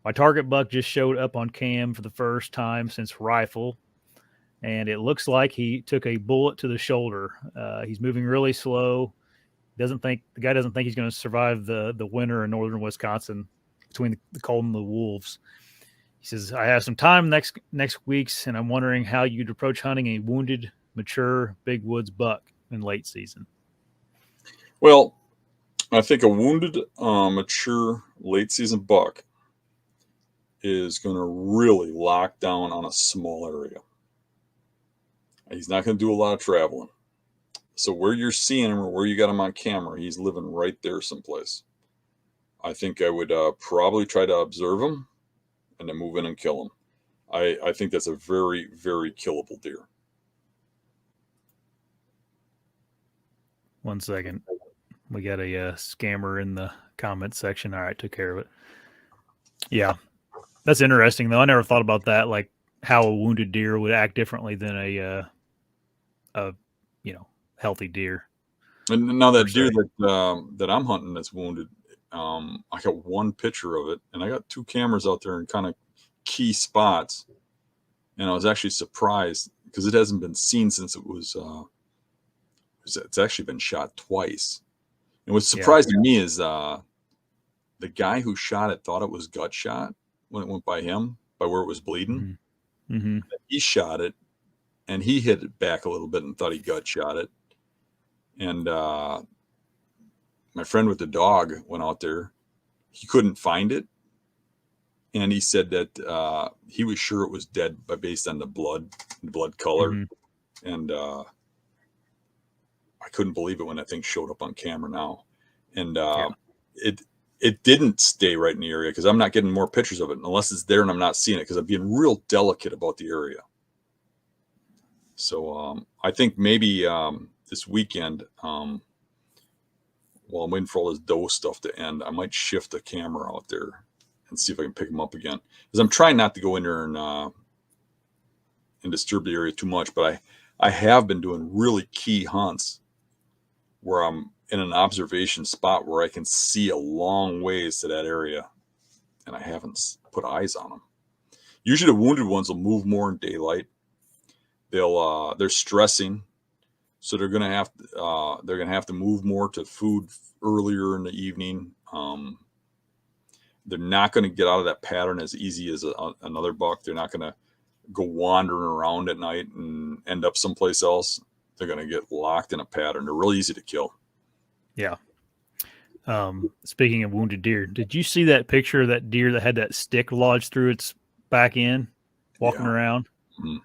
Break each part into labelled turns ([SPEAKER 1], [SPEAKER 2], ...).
[SPEAKER 1] My target buck just showed up on cam for the first time since rifle, and it looks like he took a bullet to the shoulder. He's moving really slow. The guy doesn't think he's going to survive the winter in northern Wisconsin between the cold and the wolves. He says, I have some time next weeks, and I'm wondering how you'd approach hunting a wounded, mature, big woods buck in late season.
[SPEAKER 2] Well, I think a wounded, mature, late season buck is going to really lock down on a small area. He's not going to do a lot of traveling. So where you're seeing him or where you got him on camera, he's living right there someplace. I think I would probably try to observe him and then move in and kill him. I think that's a very, very killable deer.
[SPEAKER 1] 1 second. We got a scammer in the comments section. All right, took care of it. Yeah, that's interesting, though. I never thought about that, like how a wounded deer would act differently than a healthy deer.
[SPEAKER 2] And now that deer that I'm hunting that's wounded, I got one picture of it, and I got 2 cameras out there in kind of key spots, and I was actually surprised because it hasn't been seen since it was. It's actually been shot twice. And what's surprising me is the guy who shot it thought it was gut shot when it went by him, by where it was bleeding.
[SPEAKER 1] Mm-hmm.
[SPEAKER 2] He shot it, and he hit it back a little bit and thought he gut shot it. And my friend with the dog went out there. He couldn't find it. And he said that he was sure it was dead based on the blood color. Mm-hmm. And I couldn't believe it when that thing showed up on camera now. And it didn't stay right in the area because I'm not getting more pictures of it unless it's there and I'm not seeing it because I'm being real delicate about the area. So I think maybe this weekend, while I'm waiting for all this doe stuff to end, I might shift the camera out there and see if I can pick them up again. Because I'm trying not to go in there and disturb the area too much. But I have been doing really key hunts where I'm in an observation spot where I can see a long ways to that area, and I haven't put eyes on them. Usually the wounded ones will move more in daylight. They're stressing, so they're gonna have to move more to food earlier in the evening. They're not going to get out of that pattern as easy as another buck. They're not going to go wandering around at night and end up someplace else. They're going to get locked in a pattern. They're really easy to kill.
[SPEAKER 1] Yeah. Speaking of wounded deer, did you see that picture of that deer that had that stick lodged through its back end walking around?
[SPEAKER 2] Mm-hmm.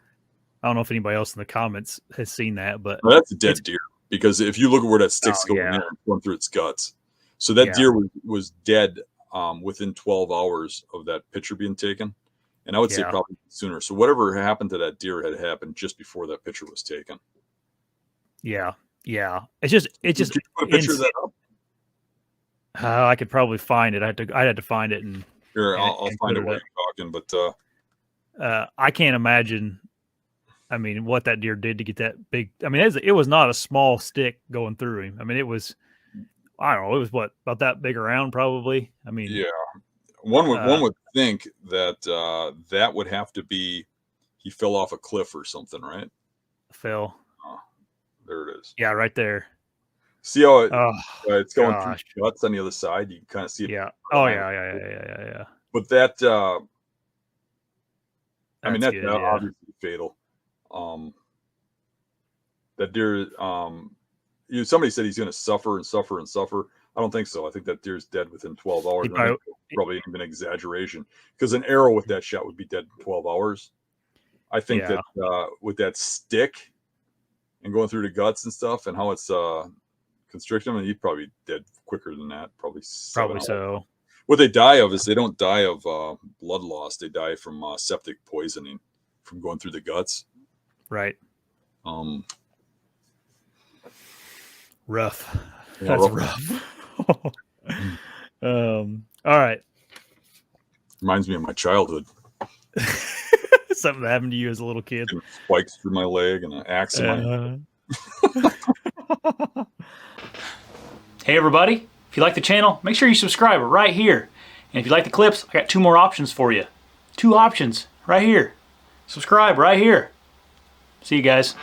[SPEAKER 1] I don't know if anybody else in the comments has seen that, but
[SPEAKER 2] that's a dead deer because if you look at where that stick's going through its guts. So that deer was dead within 12 hours of that picture being taken. And I would say probably sooner. So whatever happened to that deer had happened just before that picture was taken.
[SPEAKER 1] Yeah. Yeah. It's just
[SPEAKER 2] Can you put a picture of that up?
[SPEAKER 1] I could probably find it. I'd have to find it and
[SPEAKER 2] here, I'll find it while you're talking,
[SPEAKER 1] but I can't imagine. I mean, what that deer did to get that big. I mean, it was not a small stick going through him. I mean, it was, I don't know, it was about that big around probably. I mean,
[SPEAKER 2] yeah, one would think that that would have to be he fell off a cliff or something, right?
[SPEAKER 1] Fell.
[SPEAKER 2] Oh, there it is.
[SPEAKER 1] Yeah, right there.
[SPEAKER 2] See how it's going through the guts on the other side. You can kind of see it.
[SPEAKER 1] Yeah. Oh yeah.
[SPEAKER 2] But that, I mean, that's obviously fatal. That deer, somebody said he's going to suffer and suffer and suffer. I don't think so. I think that deer's dead within 12 hours. Probably even an exaggeration because an arrow with that shot would be dead in 12 hours. I think that with that stick and going through the guts and stuff and how it's constricting him, he'd probably dead quicker than that. Probably
[SPEAKER 1] so.
[SPEAKER 2] What they die of is they don't die of blood loss. They die from septic poisoning from going through the guts.
[SPEAKER 1] Right. Rough.
[SPEAKER 2] Yeah,
[SPEAKER 1] that's rough. All right.
[SPEAKER 2] Reminds me of my childhood.
[SPEAKER 1] Something that happened to you as a little kid.
[SPEAKER 2] Spikes through my leg and an axe in my
[SPEAKER 3] Hey everybody, if you like the channel, make sure you subscribe right here. And if you like the clips, I got 2 more options for you. 2 options right here. Subscribe right here. See you guys.